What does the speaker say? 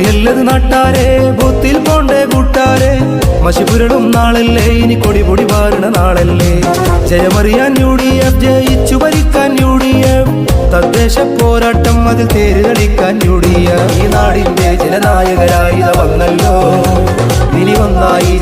നല്ലത് നാട്ടാരെ ബൂത്തിൽ പോണ്ടേ കൂട്ടാരെ മഷിപുരടും നാളല്ലേ ഇനി കൊടിപൊടി വാരണ നാളല്ലേ ജയമറിയാൻ UDF ജയിച്ചു ഭരിക്കാൻ UDF തദ്ദേശ പോരാട്ടം അതിൽ തേര് കളിക്കാൻ UDF ഈ നാടിന്റെ ജനനായകരായി വന്നല്ലോ ഇനി ഒന്നായി